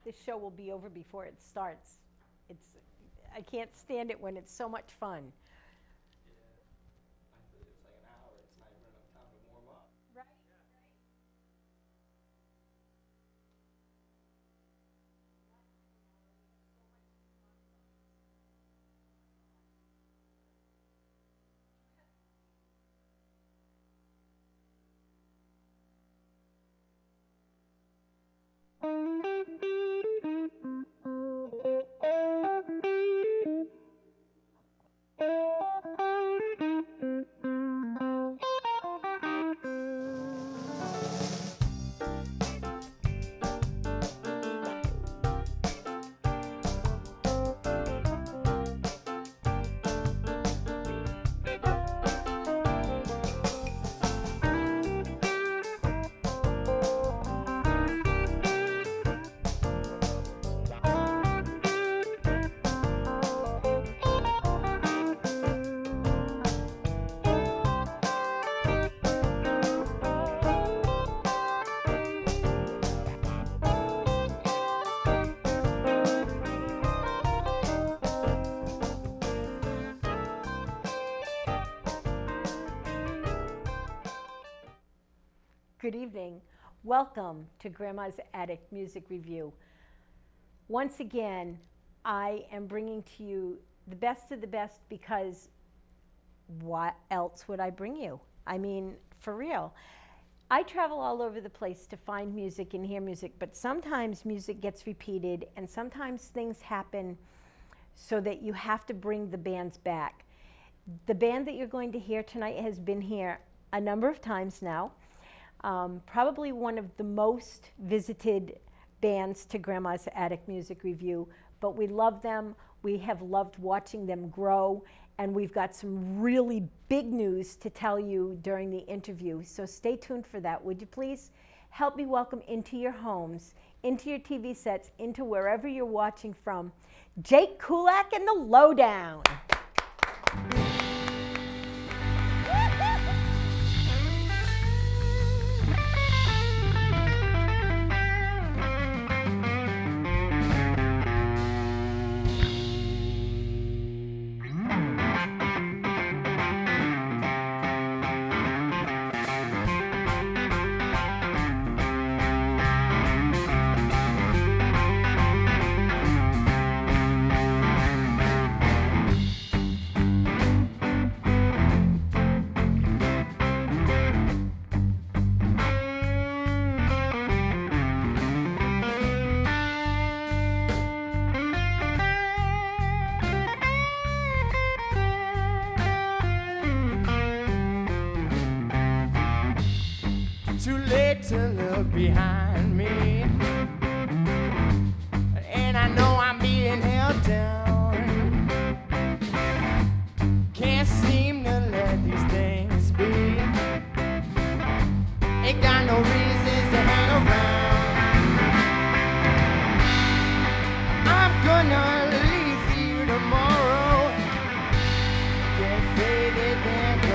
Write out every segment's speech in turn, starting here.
This show will be over before it starts. I can't stand it when it's so much fun. It's like an hour. It's not even enough time to warm up. Right? Good evening. Welcome to Grandma's Attic Music Review. Once again, I am bringing to you the best of the best because what else would I bring you? I mean, for real. I travel all over the place to find music and hear music, but sometimes music gets repeated and sometimes things happen so that you have to bring the bands back. The band that you're going to hear tonight has been here a number of times now. Probably one of the most visited bands to Grandma's Attic Music Review, but we love them. We have loved watching them grow, and we've got some really big news to tell you during the interview. So stay tuned for that. Would you please help me welcome into your homes, into your TV sets, into wherever you're watching from, Jake Kulak and the Lowdown. Too late to look behind me, and I know I'm being held down. Can't seem to let these things be. Ain't got no reasons to hang around. I'm gonna leave you tomorrow. Get faded and go.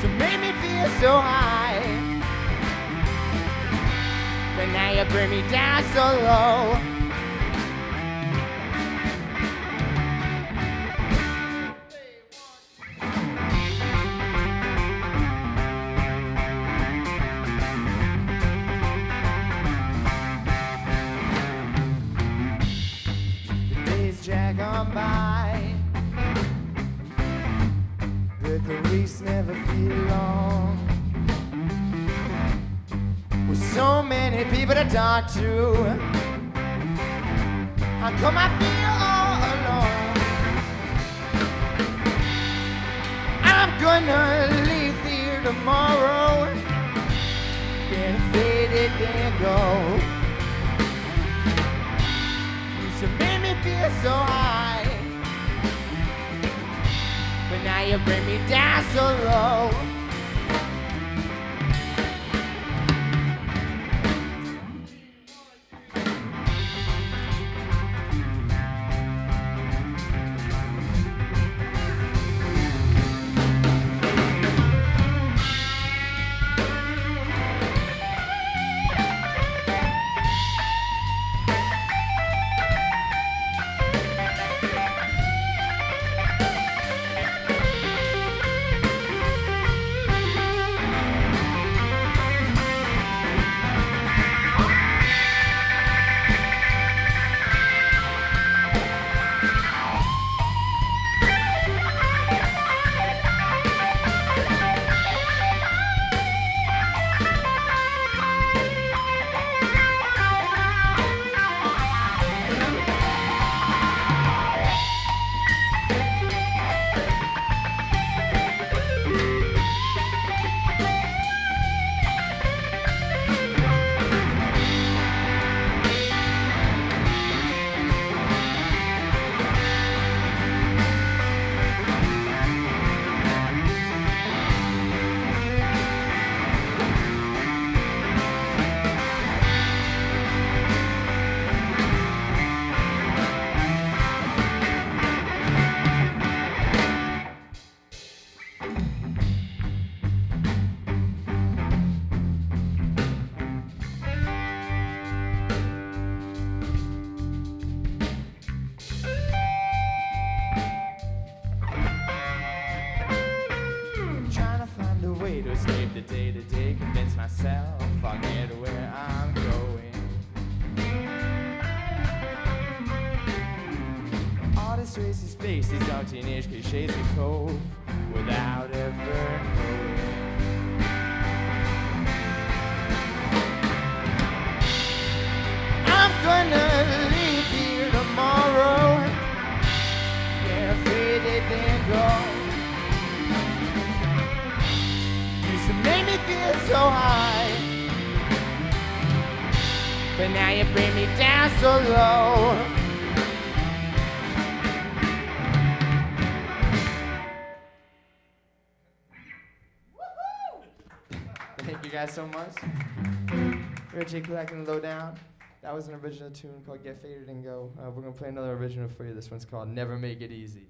To make me feel so high, but now you bring me down so low. The days drag on by, but the weeks never feel long. With so many people to talk to, how come I feel all alone? I'm gonna leave here tomorrow, get faded and go. Used to make me feel so high, but now you bring me down so low. myself, forget where I'm going. All this racy space, these dumb teenage cliches we cope without ever knowing. I'm gonna leave here tomorrow, yeah, faded and gone. Used to make me feel so high, but now you bring me down so low. Thank you guys so much. Richie Kulak and Lowdown. That was an original tune called Get Faded and Go. We're going to play another original for you. This one's called Never Make It Easy.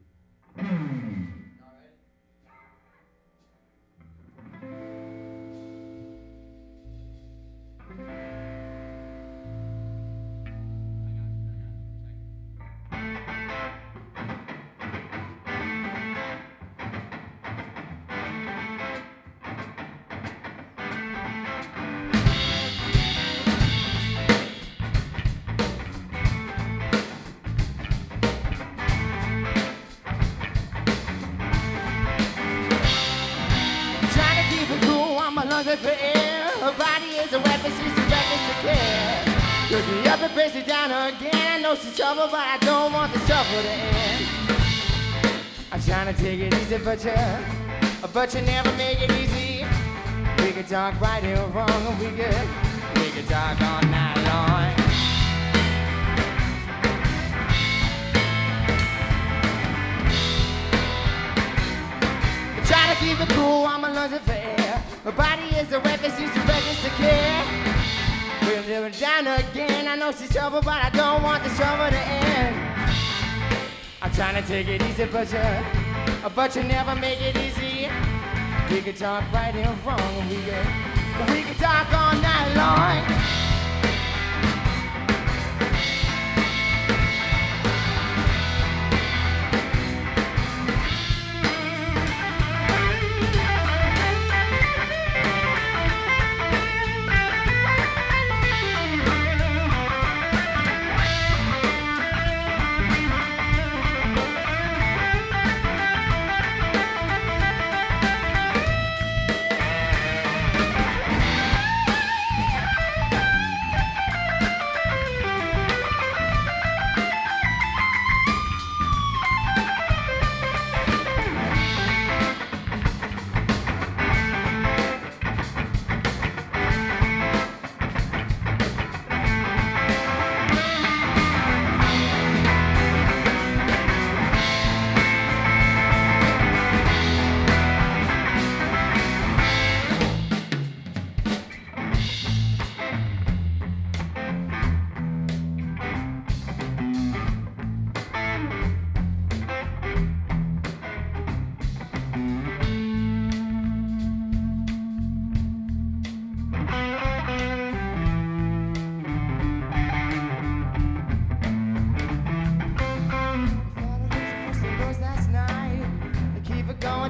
For air, her body is a weapon, she's a reckless to care. Goes me up and breaks me down again. I know she's trouble, but I don't want the trouble to end. I'm trying to take it easy, but you never make it easy. We could talk right and wrong, and we could talk all night long. Try to keep it cool, I'm a lunging for air. My body is a weapon, she's too reckless to care. We're living down again. I know she's trouble, but I don't want this trouble to end. I'm trying to take it easy, but you never make it easy. We could talk right and wrong, and we could talk all night long.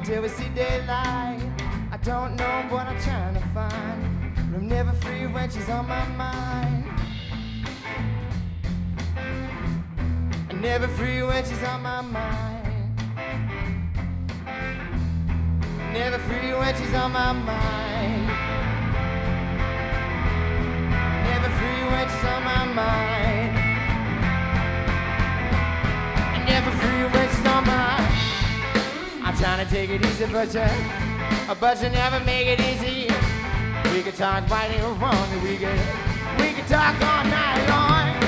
Till we see daylight. I don't know what I'm trying to find, but I'm never free when she's on my mind. I'm never free when she's on my mind. Never free when she's on my mind. Never free when she's on my mind. Never free when she's on my mind. I'm trying to take it easy, but you never make it easy. We could talk right and wrong, and we could talk all night long.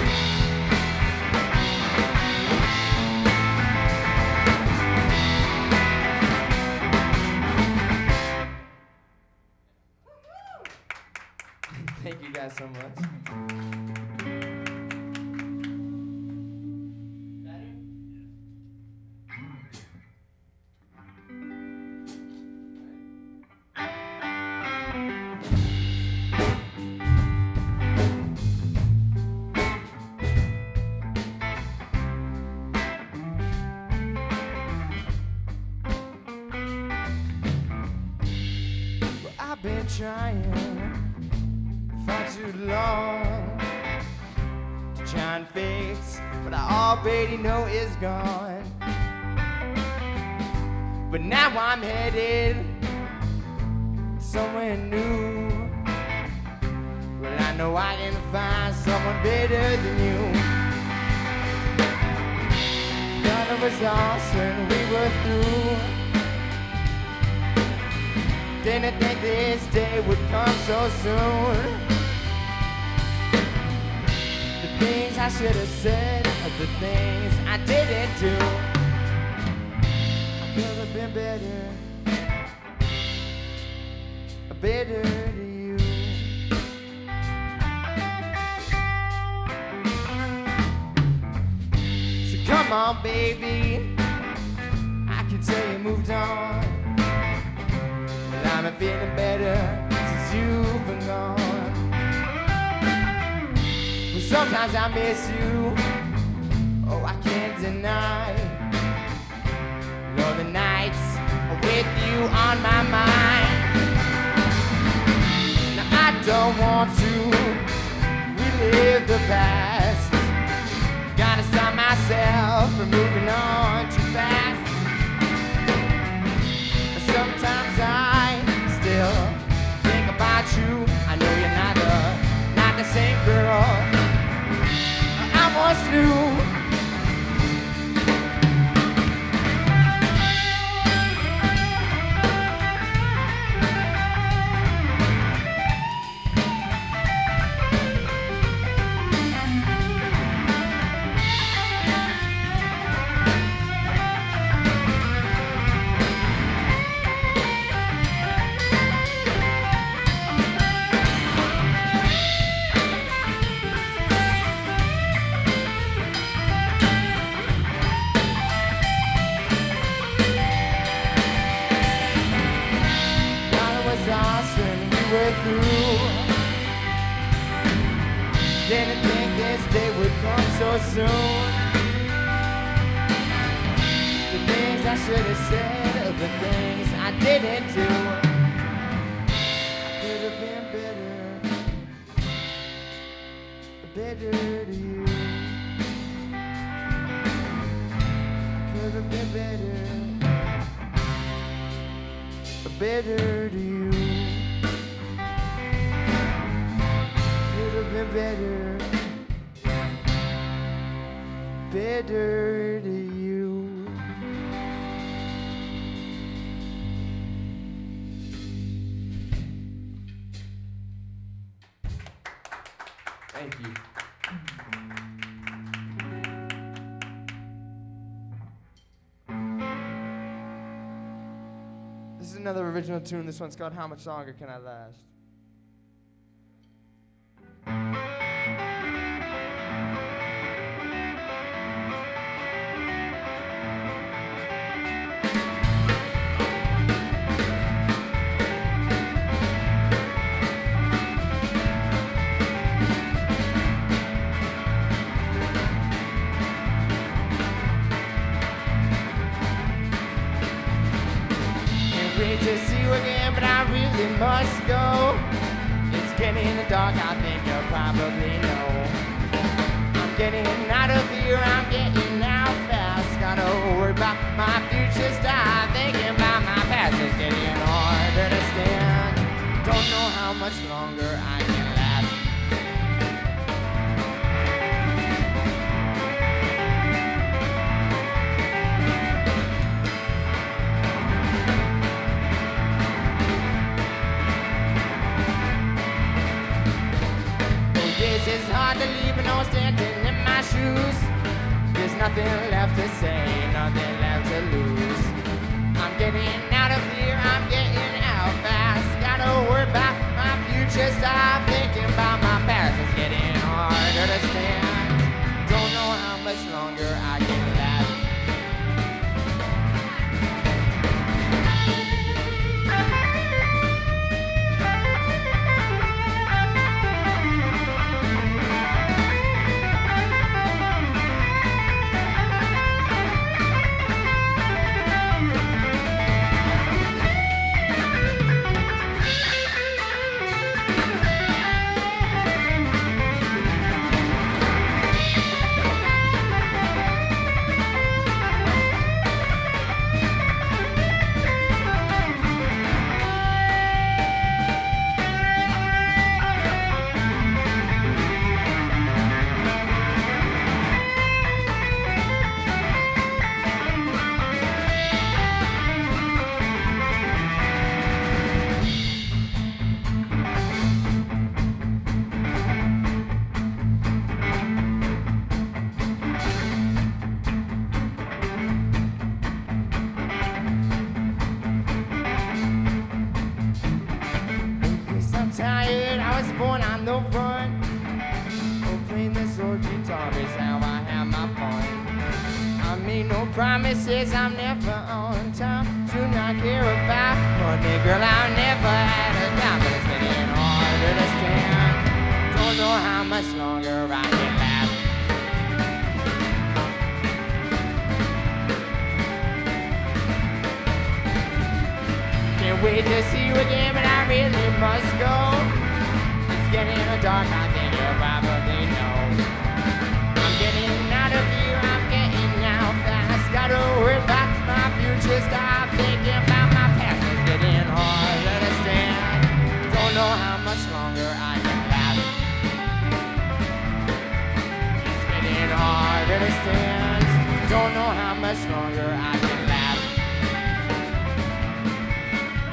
Thank you guys so much. I've been trying for too long to try and fix what I already know is gone. But now I'm headed somewhere new. Well, I know I can find someone better than you. Thought it was awesome, we were through. Didn't think this day would come so soon. The things I should have said, the things I didn't do. I could have been better to you. So come on, baby, I can tell you moved on. But I've been feeling better since you've been gone. But sometimes I miss you, oh, I can't deny. Lord, the nights with you on my mind. Now I don't want to relive the past. Gotta stop myself from moving on too fast. Sometimes I still think about you. I know you're not the same girl I once knew. Didn't think this day would come so soon. The things I should have said, the things I didn't do. I could have been better to you. I could have been better to you. Better to you. Thank you. This is another original tune. This one's called How Much Longer Can I Last? To see you again, but I really must go. It's getting dark, I think you probably know. I'm getting out of here, I'm getting out fast. Gotta worry about my future, start thinking about my past. It's getting harder to stand. Don't know how much longer I can last. It's hard to leave and no one standing in my shoes. There's nothing left to say, nothing left to lose. I'm getting out of here, I'm getting out fast. Gotta worry about my future, stop thinking about my past. It's getting harder to stand. Don't know how much longer I can last. was born on the run. Oh, playing this old guitar is how I have my fun. I made no promises, I'm never on time. Do not care about money, girl, I never had a dime. But it's getting harder to stand. Don't know how much longer I can last. Can't wait to see you again, but I really must go. It's getting dark, I think you probably know. I'm getting out of here, I'm getting out fast. Gotta worry about my future, stop thinking about my past. It's getting harder to stand. Don't know how much longer I can last. It's getting harder to stand. Don't know how much longer I can last.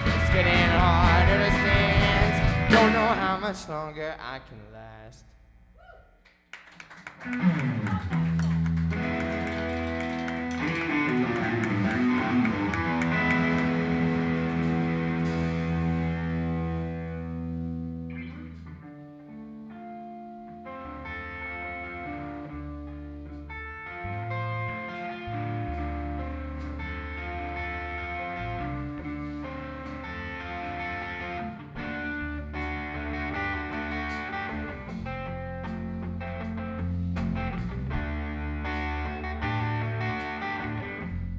It's getting harder to stand. Don't know how much longer I can last.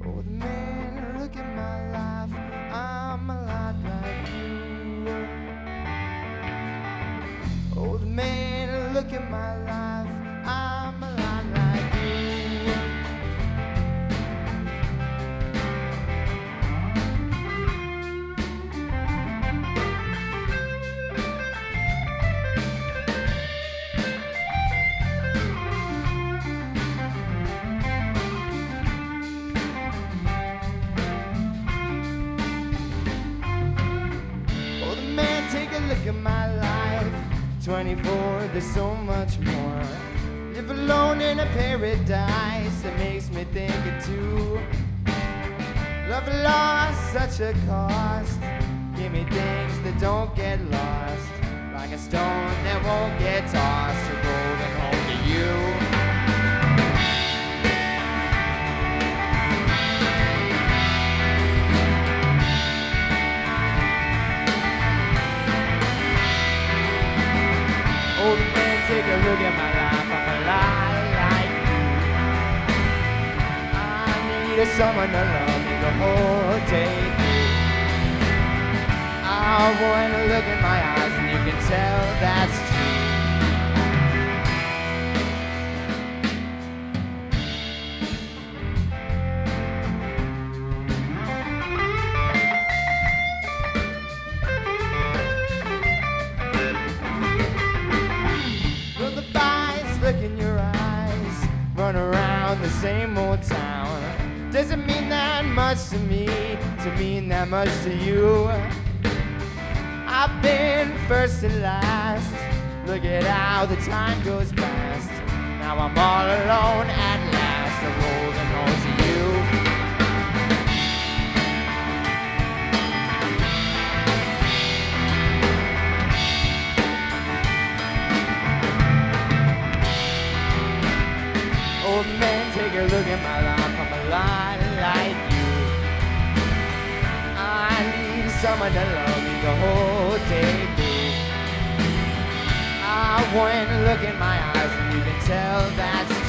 Old man, look at my life. I'm a lot like you. Old man, look at my life. I'm a lot like you. Old man, take a look at my life. 24, there's so much more. Live alone in a paradise. It makes me think of two. Love and loss, such a cost. Give me things that don't get lost. Like a stone that won't get tossed. Or golden home to you. Old man, take a look at my life. I'm a lot like you. I need someone to love me the whole day through. I wanna look in my eyes and you can tell that's true. Look in your eyes, run around the same old town. Doesn't mean that much to me, to mean that much to you. I've been first and last. Look at how the time goes past. Now I'm all alone at last, I'm rolling home to you. Old man, take a look at my life. I'm a lot like you. I need someone to love me the whole day through. I want to look in my eyes and you can tell that's true.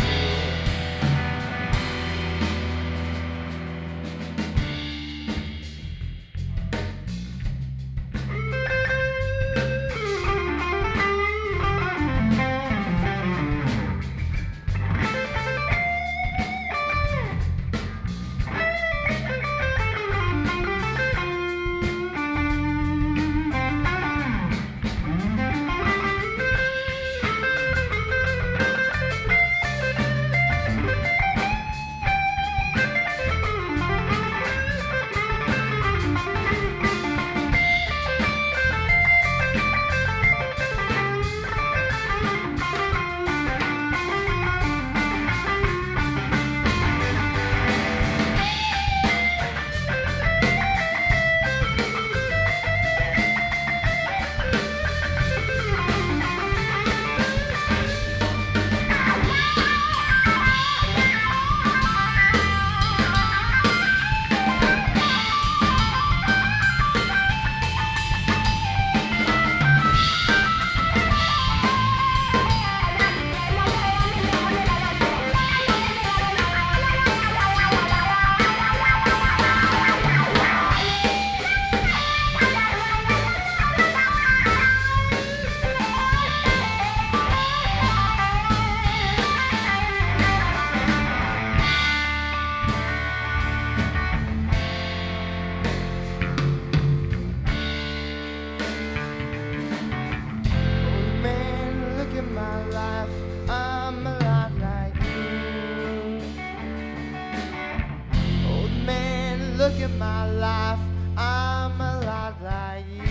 my life, I'm a lot like you.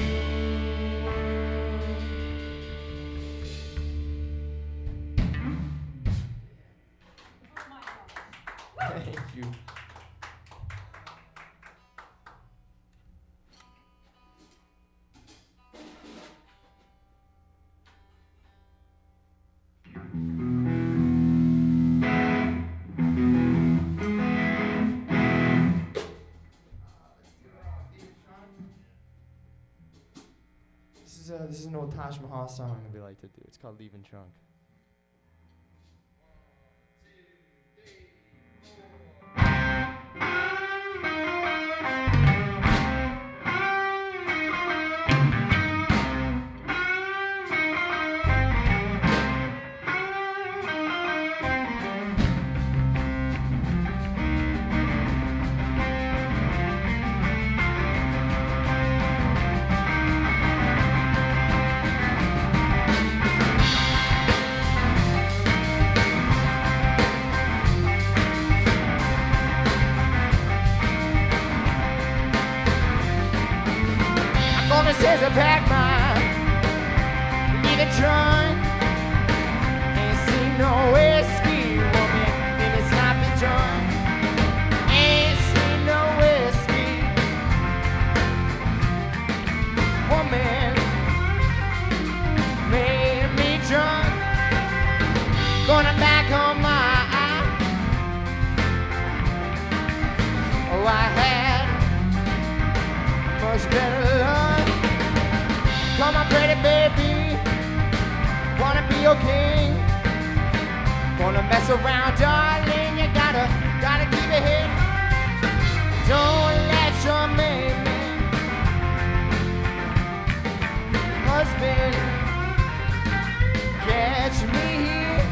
Thank you. This is an old Taj Mahal song that we like to do. It's called Leaving Trunk. Says I pack my leaving trunk. Ain't seen no whiskey, woman, and it's not been drunk. Ain't seen no whiskey, woman, made me drunk. Going back on my oh, I had much better luck. Come on, pretty baby, wanna be your king. Wanna mess around, darling, you gotta keep it hid. Don't let your main man husband catch me here.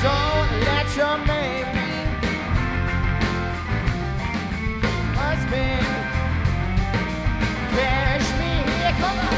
Don't let your main man husband catch me here. Come on.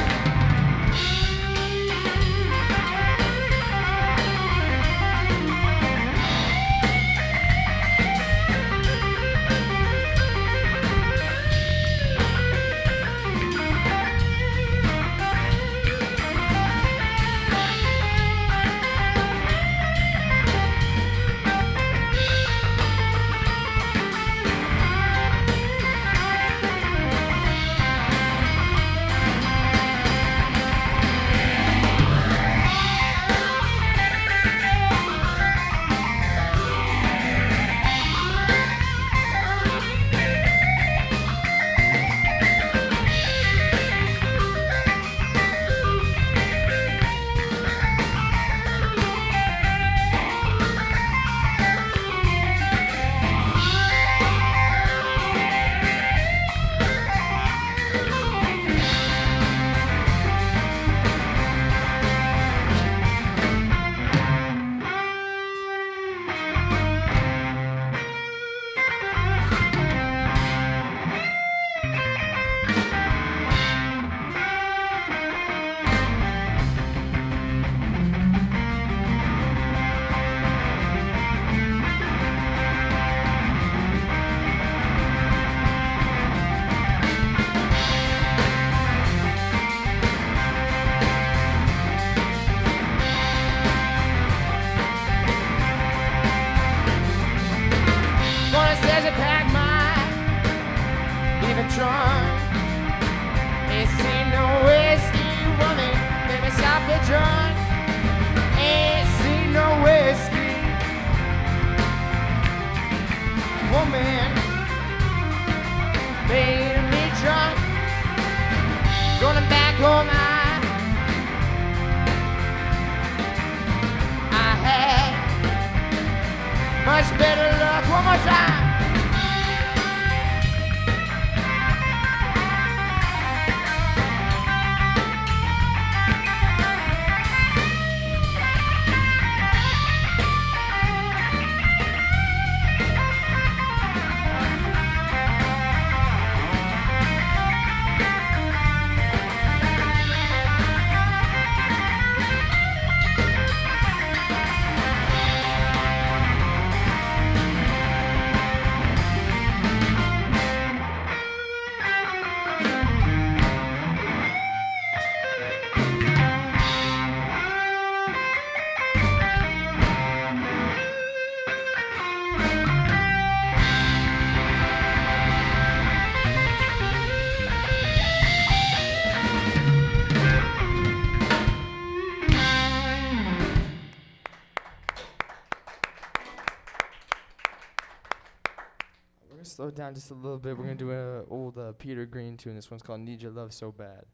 slow it down just a little bit. We're gonna do an old Peter Green tune. This one's called Need Your Love So Bad.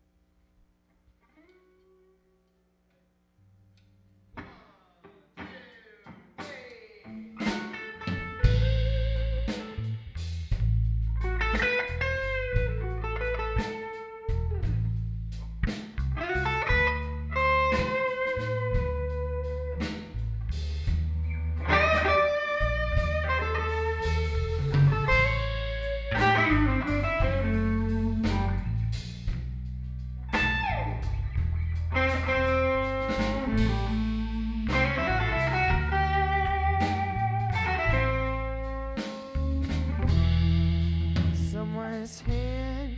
Someone's hand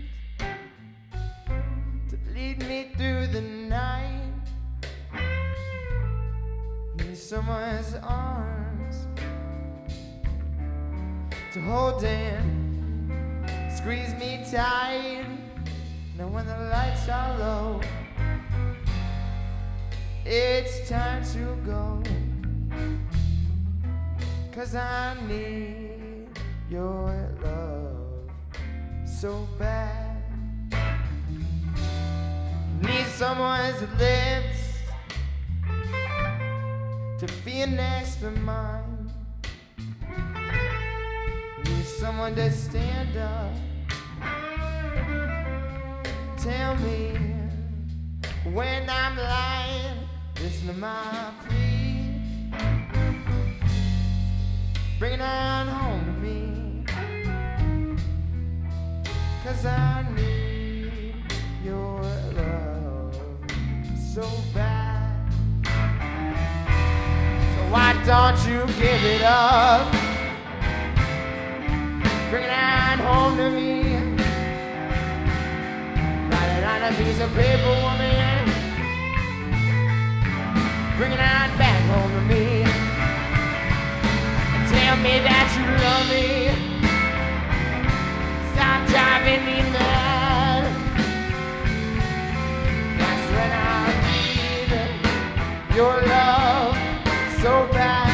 to lead me through the night. Need someone's arms to hold in, squeeze me tight. Now when the lights are low, it's time to go. 'Cause I need your love so bad. Need someone's lips to feel next to mine. Need someone to stand up, tell me when I'm lying. Listen to my plea, bring it on home to me. 'Cause I need your love so bad. So why don't you give it up? Bring it on home to me. Write it on a piece of paper, woman. Bring it on back home to me. And tell me that you love me. Stop driving me mad. That's when I need your love so bad.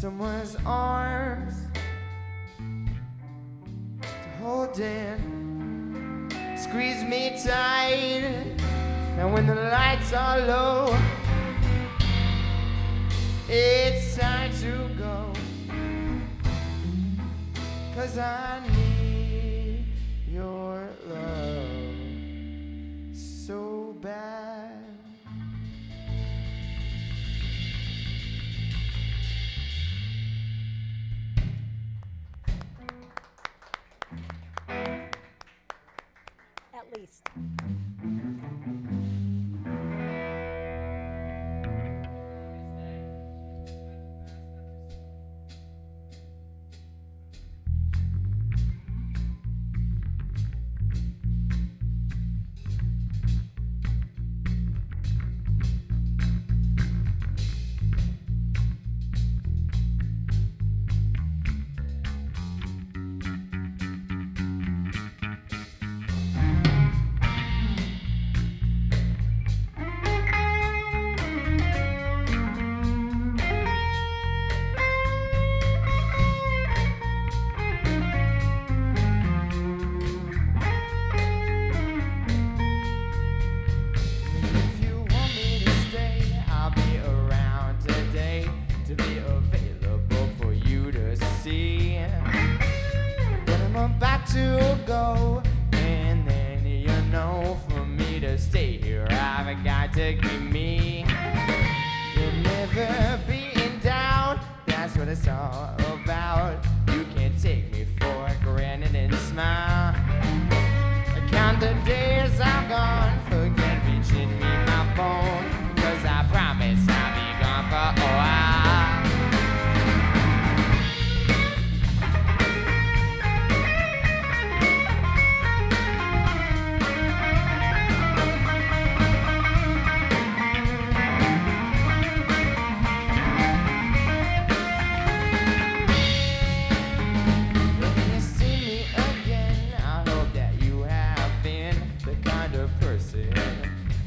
Someone's arms to hold in, squeeze me tight. Now when the lights are low, it's time to go. 'Cause I need your love so bad. At at least. To go, and then you know, for me to stay here, I've got to give me. You'll never be in doubt, that's what it's all about. You can take me for granted and smile. I count the days I'm gone, forget reaching me my phone, 'cause I promise I'll be gone for a while.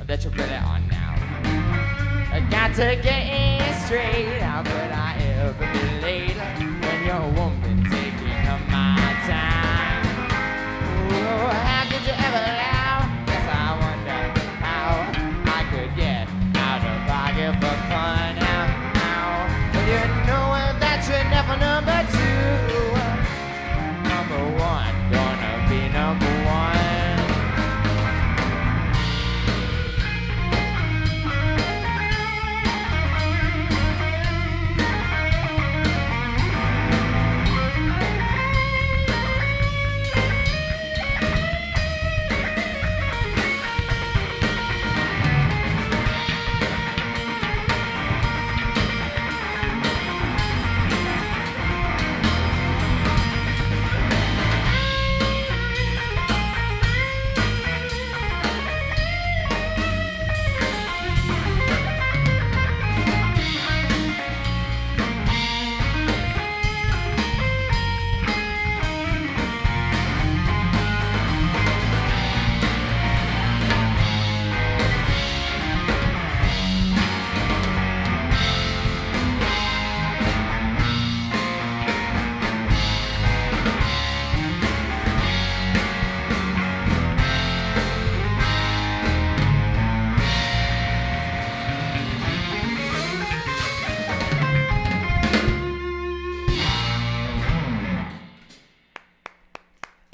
That you put it on now. I got to get it straight. How could I ever be late when you're a woman taking up my time? Oh, how could you ever allow? Yes, I wonder how I could get out of pocket for fun. How well, you know that you're never number two. Number one, gonna be number one.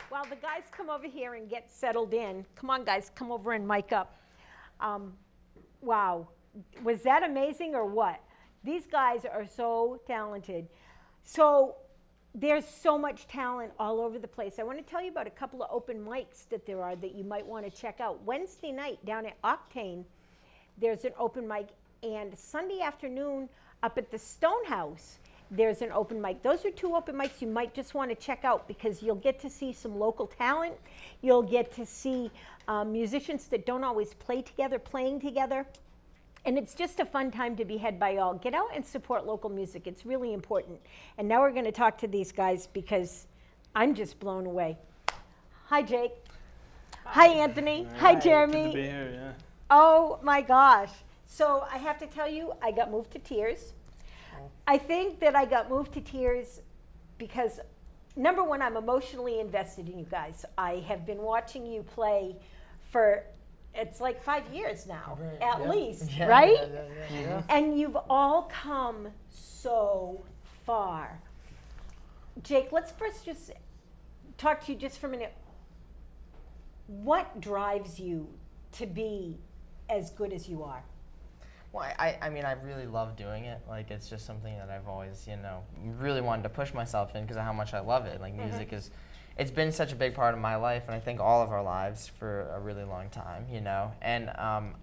While the guys come over here and get settled in, come on guys, come over and mic up. Wow, was that amazing or what? These guys are so talented. So there's so much talent all over the place. I want to tell you about a couple of open mics that there are that you might want to check out. Wednesday night down at Octane, there's an open mic, and Sunday afternoon up at the Stonehouse, there's an open mic. Those are two open mics you might just want to check out because you'll get to see some local talent. You'll get to see musicians that don't always play together, playing together. And it's just a fun time to be had by all. Get out and support local music. It's really important. And now we're going to talk to these guys because I'm just blown away. Hi, Jake. Hi, Anthony. Hi, Jeremy. Good to be here, yeah. Oh, my gosh. So I have to tell you, I got moved to tears. I think that I got moved to tears because, number one, I'm emotionally invested in you guys. I have been watching you play for, it's like 5 years now, at least, right? Yeah. And you've all come so far. Jake, let's first just talk to you just for a minute. What drives you to be as good as you are? Well, I mean, I really love doing it. Like, it's just something that I've always, really wanted to push myself in because of how much I love it. Like, music is, it's been such a big part of my life, and I think all of our lives for a really long time, you know. And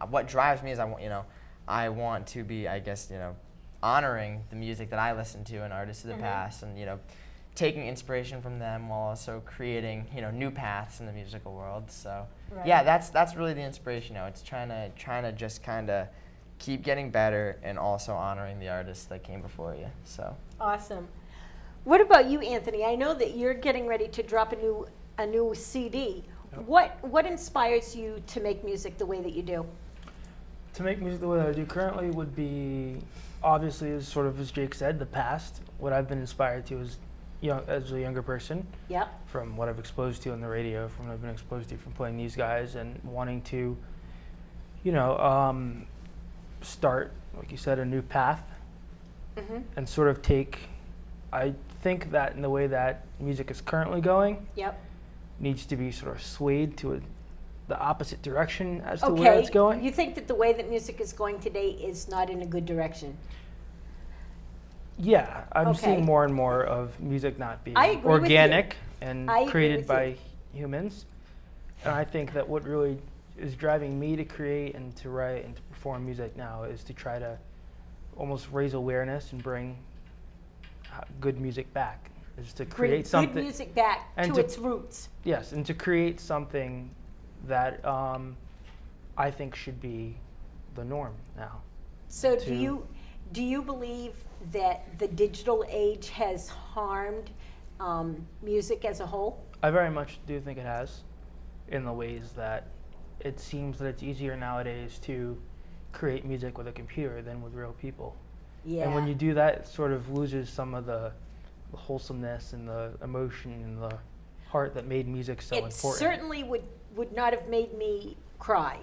what drives me is I want to be, I guess, you know, honoring the music that I listen to and artists of the past, and, you know, taking inspiration from them while also creating, you know, new paths in the musical world. So yeah, that's really the inspiration. You know, it's trying to just kind of keep getting better and also honoring the artists that came before you. So Awesome. What about you, Anthony? I know that you're getting ready to drop a new CD. Yep. What inspires you to make music the way that you do? To make music the way that I do currently would be, obviously, as sort of as Jake said, the past. What I've been inspired to is, as a younger person, Yep. from what I've exposed to on the radio, from what I've been exposed to from playing these guys, and wanting to, start, like you said, a new path, and sort of I think that in the way that music is currently going, Yep. needs to be sort of swayed to the opposite direction as to where it's going. You think that the way that music is going today is not in a good direction? Yeah, I'm Okay. seeing more and more of music not being I agree with organic and I agree created with by you. humans. And I think that what really is driving me to create and to write and to perform music now is to try to almost raise awareness and bring good music back. Is to Bring create something. good music back and to to- its roots. Yes, and to create something that I think should be the norm now. So to- do you believe that the digital age has harmed music as a whole? I very much do think it has, in the ways that it seems that it's easier nowadays to create music with a computer than with real people. Yeah. And when you do that, it sort of loses some of the wholesomeness and the emotion and the heart that made music so it important. certainly would not have made me cry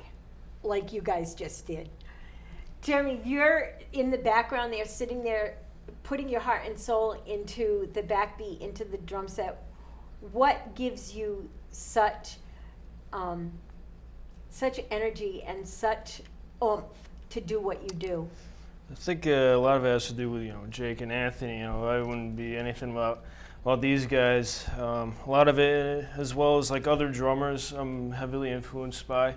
like you guys just did. Jeremy, you're in the background there, sitting there, putting your heart and soul into the backbeat, into the drum set. What gives you such energy and such oomph to do what you do? I think a lot of it has to do with Jake and Anthony. I wouldn't be anything without these guys. A lot of it, as well as like other drummers, I'm heavily influenced by.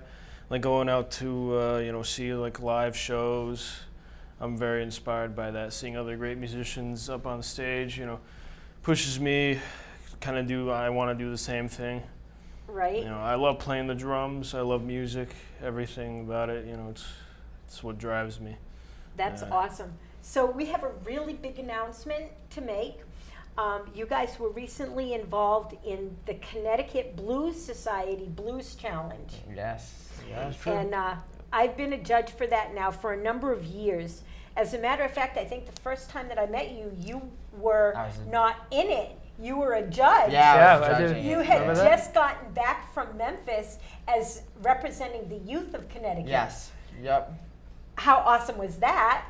Like going out to see like live shows. I'm very inspired by that. Seeing other great musicians up on stage, pushes me. I want to do the same thing. Right? I love playing the drums. I love music. Everything about it. It's what drives me. That's awesome. So we have a really big announcement to make. You guys were recently involved in the Connecticut Blues Society Blues Challenge. yes. And I've been a judge for that now for a number of years. As a matter of fact, I think the first time that I met you, you were not in it. You were a judge. Yeah, I did. judging You it. had Remember that? just gotten back from Memphis as representing the youth of Connecticut. Yes. Yep. How awesome was that?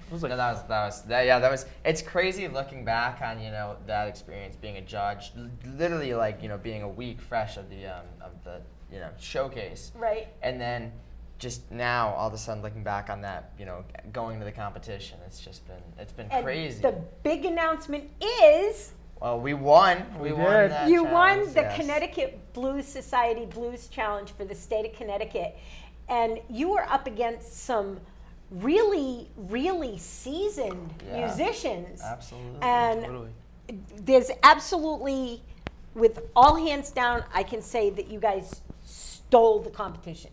It was like, No, that was. It's crazy looking back on that experience, being a judge, literally like being a week fresh of the showcase, Right. and then just now all of a sudden looking back on that, going to the competition, it's been And crazy. the big announcement is Well, we won. We won did. that you won challenge, the yes. Connecticut Blues Society Blues Challenge for the state of Connecticut. And you were up against some really, really seasoned Yeah. musicians. Absolutely. And totally. there's absolutely, with all hands down, I can say that you guys stole the competition.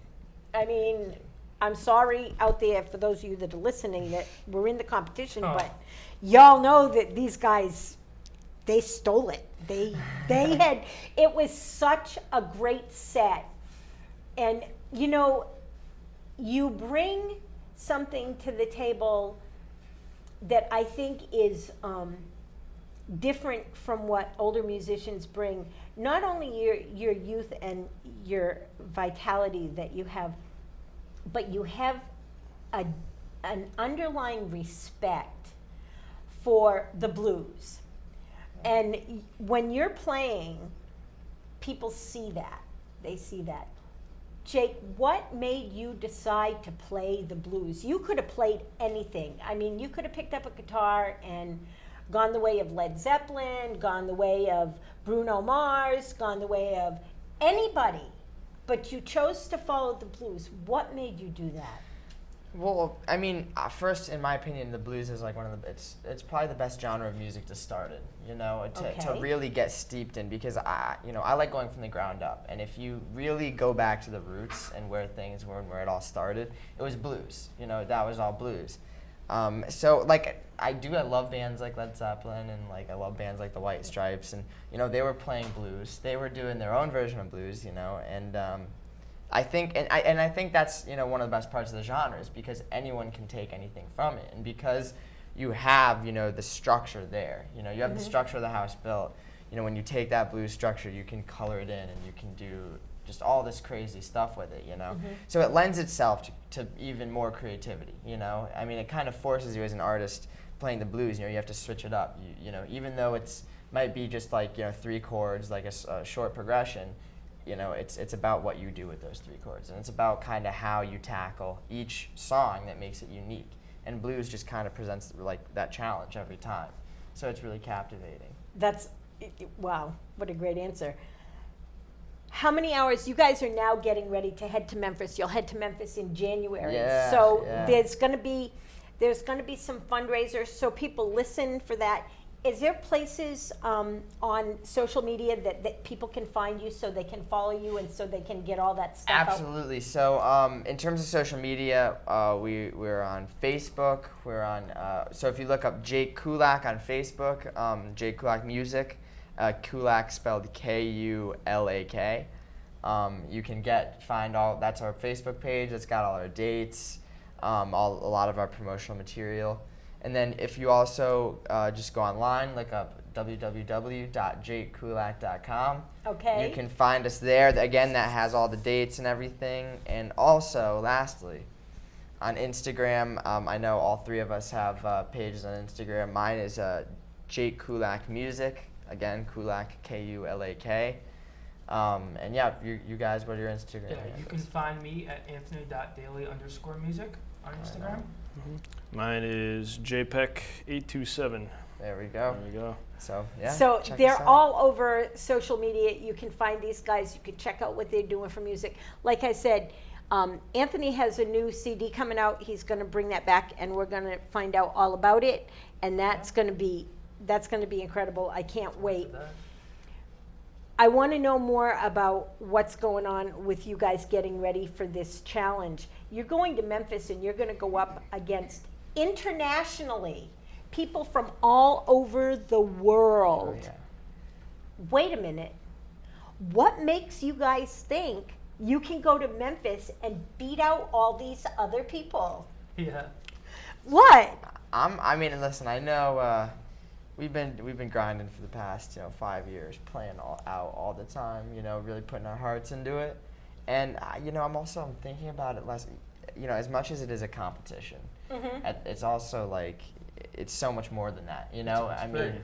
I mean, I'm sorry out there for those of you that are listening that were in the competition, but y'all know that these guys, they stole it. They had, it was such a great set. And, you bring something to the table that I think is different from what older musicians bring. Not only your youth and your vitality that you have, but you have an underlying respect for the blues. And when you're playing, people see that. They see that. Jake, what made you decide to play the blues? You could have played anything. I mean, you could have picked up a guitar and gone the way of Led Zeppelin, gone the way of Bruno Mars, gone the way of anybody, but you chose to follow the blues. What made you do that? Well, I mean, first, in my opinion, the blues is like one of the, it's probably the best genre of music to start in, you know, to Okay. really get steeped in, because I like going from the ground up. And if you really go back to the roots and where things were and where it all started, it was blues, you know, that was all blues. So like, I love bands like Led Zeppelin, and like I love bands like the White Stripes, and you know, they were playing blues, they were doing their own version of blues, you know, and I think that's, you know, one of the best parts of the genre, is because anyone can take anything from it, and because you have, you know, the structure there, you know, you have the structure of the house built, you know, when you take that blues structure, you can color it in, and you can do just all this crazy stuff with it, you know. So it lends itself to even more creativity, you know. I mean, it kind of forces you as an artist playing the blues, you know, you have to switch it up, you know, even though it's might be just like, you know, 3 chords, like a short progression. You know, it's about what you do with those 3 chords, and it's about kind of how you tackle each song that makes it unique. And blues just kind of presents like that challenge every time, so it's really captivating. That's, wow, what a great answer. How many hours? You guys are now getting ready to head to Memphis. You'll head to Memphis in January. Yeah, So yeah. there's going to be some fundraisers, so people listen for that. Is there places on social media that people can find you, so they can follow you, and so they can get all that stuff out? Absolutely. So in terms of social media, we're on Facebook. We're on, so if you look up Jake Kulak on Facebook, Jake Kulak Music, Kulak spelled K-U-L-A-K. You can find all, that's our Facebook page. It's got all our dates, a lot of our promotional material. And then if you also just go online, look up www.jakekulak.com. Okay. You can find us there. Again, that has all the dates and everything. And also, lastly, on Instagram, I know all 3 of us have pages on Instagram. Mine is Jake Kulak Music. Again, Kulak, K-U-L-A-K. And yeah, you guys, what are your Instagram Yeah, you handles? can find me at anthony.daily_music on Instagram. Mine is JPEG827. There we go. There we go. So yeah. So check us they're out. all over social media. You can find these guys. You can check out what they're doing for music. Like I said, Anthony has a new CD coming out. He's going to bring that back, and we're going to find out all about it. And that's going to be incredible. I can't wait. I want to know more about what's going on with you guys getting ready for this challenge. You're going to Memphis, and you're going to go up against internationally people from all over the world. Oh, yeah. Wait a minute. What makes you guys think you can go to Memphis and beat out all these other people? Yeah. What? I mean, listen, I know we've been grinding for the past 5 years, playing out all the time, really putting our hearts into it. And I'm thinking about it less, as much as it is a competition, it's also like it's so much more than that, I mean.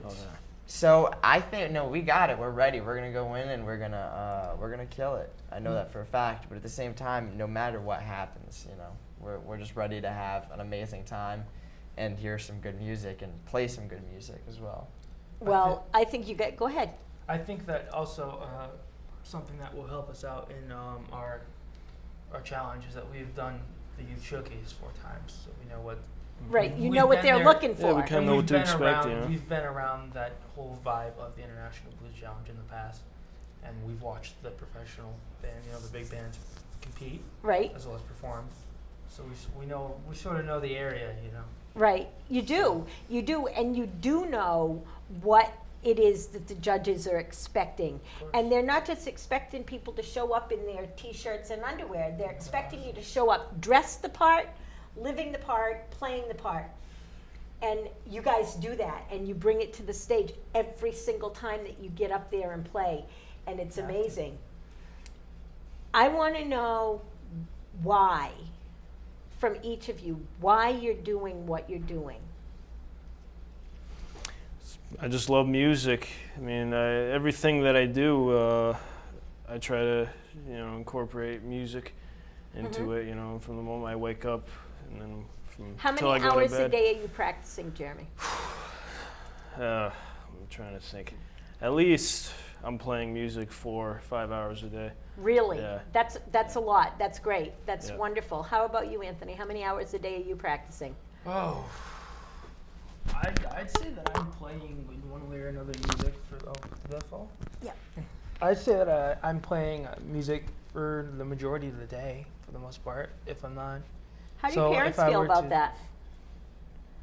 So I think we got it. We're ready. We're gonna go in and we're gonna kill it. I know that for a fact. But at the same time, no matter what happens, we're just ready to have an amazing time and hear some good music and play some good music as well. Well, I think you go ahead. I think that also something that will help us out in our challenge is that we've done the youth showcase 4 times, so we know what. Right, you we've know what been they're there. looking Yeah, for. we kinda And know we've what to been expect, around, We've been around that whole vibe of the International Blues Challenge in the past, and we've watched the professional band, the big bands compete Right, as well as perform. So we sort of know the area, right. You do, and you do know what it is that the judges are expecting. And they're not just expecting people to show up in their t-shirts and underwear. They're expecting you to show up dressed the part, living the part, playing the part. And you guys do that, and you bring it to the stage every single time that you get up there and play, and it's amazing. I want to know why, from each of you, why you're doing what you're doing. I just love music. I mean, everything that I do, I try to, incorporate music into it, from the moment I wake up and then How till I many go hours to bed. a day are you practicing, Jeremy? I'm trying to think. At least I'm playing music 4 or 5 hours a day. Really? Yeah. That's a lot. That's great. That's Yeah. wonderful. How about you, Anthony? How many hours a day are you practicing? Oh, I'd say that I'm playing in one way or another music for the fall. Yeah. I'd say that I'm playing music for the majority of the day, for the most part, if I'm not. How do So your parents if I feel were about to- that?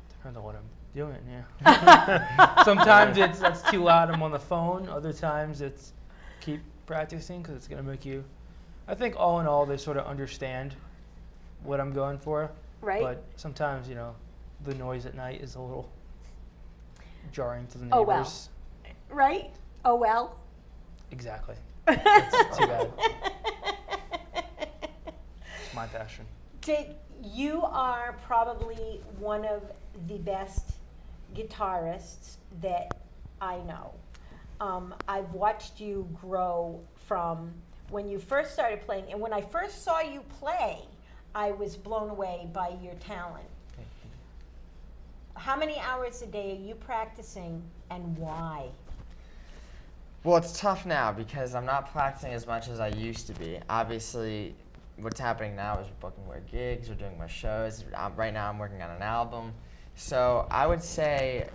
Depends on what I'm doing, yeah. Sometimes that's too loud, I'm on the phone. Other times it's keep practicing because it's going to make you. I think all in all, they sort of understand what I'm going for. Right? But sometimes, the noise at night is a little jarring to the neighbors. Oh, well. Right? Oh, well. Exactly. That's too bad. It's my passion. Jake, you are probably one of the best guitarists that I know. I've watched you grow from when you first started playing, and when I first saw you play, I was blown away by your talent. How many hours a day are you practicing, and why? Well, it's tough now because I'm not practicing as much as I used to be. Obviously, what's happening now is we're booking more gigs, we're doing more shows. Right now I'm working on an album. So I would say,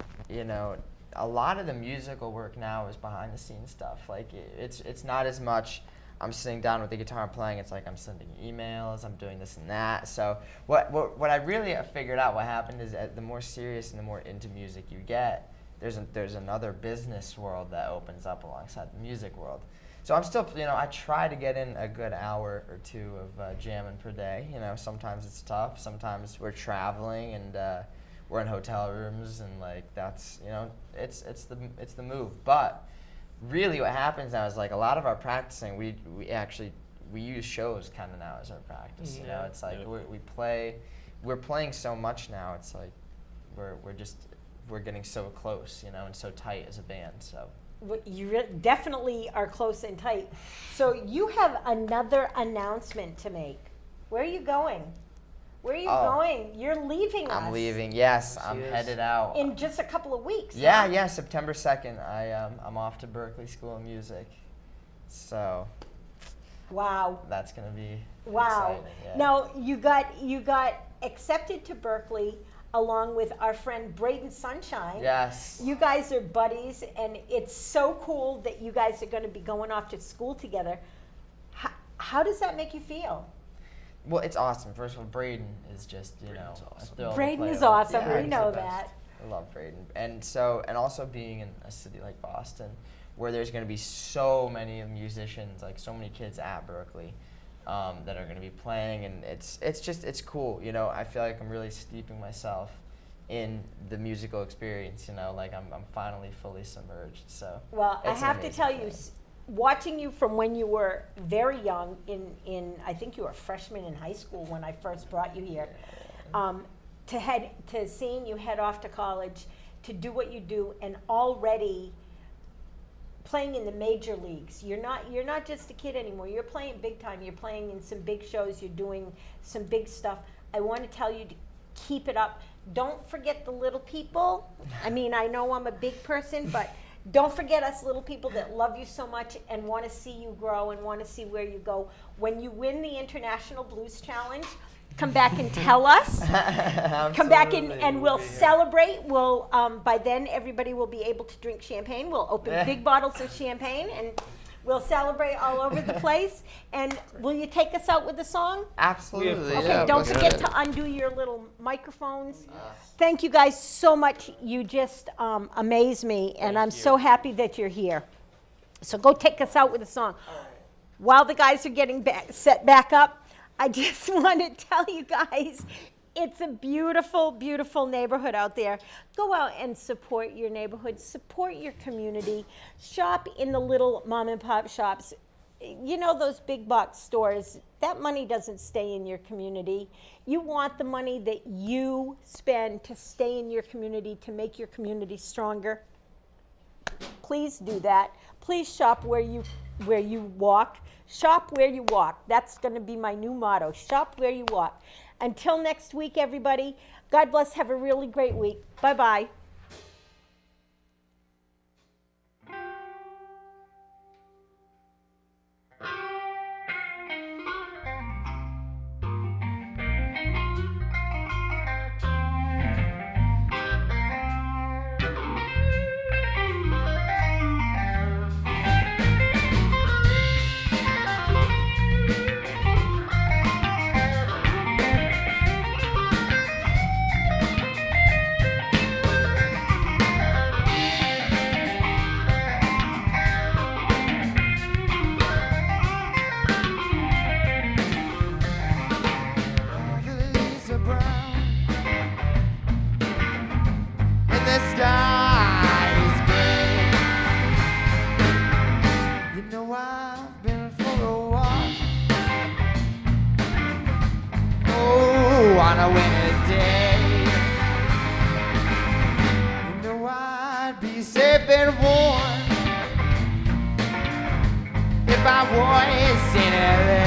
a lot of the musical work now is behind the scenes stuff. Like it's not as much I'm sitting down with the guitar and playing. It's like I'm sending emails, I'm doing this and that. So what I really figured out what happened is that the more serious and the more into music you get, there's another business world that opens up alongside the music world. So I'm still, I try to get in a good hour or two of jamming per day. Sometimes it's tough. Sometimes we're traveling and we're in hotel rooms and that's, it's the move. But really what happens now is a lot of our practicing, we use shows kind of now as our practice. Yeah. It's like we're playing so much now. It's like we're getting so close, and so tight as a band. So You definitely are close and tight. So you have another announcement to make. Where are you going? Where are you going? You're leaving us. I'm leaving. Yes, Yes, I'm he is. headed out. In just a couple of weeks. Yeah, huh? September 2nd. I'm off to Berklee School of Music. So Wow. that's gonna be Wow. exciting. Yeah. Now you got accepted to Berklee along with our friend Braden Sunshine. Yes. You guys are buddies, and it's so cool that you guys are going to be going off to school together. How does that make you feel? Well, it's awesome. First of all, Braden is just Braden's a awesome. thrill to Braden play is with. awesome. Yeah, We he's know the best. that. I love Braden, and also being in a city like Boston, where there's going to be so many musicians, so many kids at Berklee, that are going to be playing, and it's cool. I feel like I'm really steeping myself in the musical experience. I'm finally fully submerged. So Well, I it's an have to amazing tell you, feeling. watching you from when you were very young, in I think you were a freshman in high school when I first brought you here, to seeing you head off to college, to do what you do, and already playing in the major leagues. You're not just a kid anymore. You're playing big time. You're playing in some big shows. You're doing some big stuff. I want to tell you to keep it up. Don't forget the little people. I mean, I know I'm a big person, but don't forget us little people that love you so much and want to see you grow and want to see where you go. When you win the International Blues Challenge, come back and tell us. Come back and we'll celebrate. We'll by then everybody will be able to drink champagne. We'll open big bottles of champagne and we'll celebrate all over the place. And will you take us out with a song? Absolutely. Okay, yeah, don't let's forget do it. to undo your little microphones. Thank you guys so much. You just amaze me, and I'm so happy that you're here. So go take us out with a song. While the guys are getting set back up, I just want to tell you guys, it's a beautiful, beautiful neighborhood out there. Go out and support your neighborhood, support your community, shop in the little mom and pop shops. You know, those big box stores, that money doesn't stay in your community. You want the money that you spend to stay in your community, to make your community stronger. Please do that. Please shop where you walk. Shop where you walk. That's going to be my new motto. Shop where you walk. Until next week, everybody, God bless. Have a really great week. Bye-bye. voice in LA.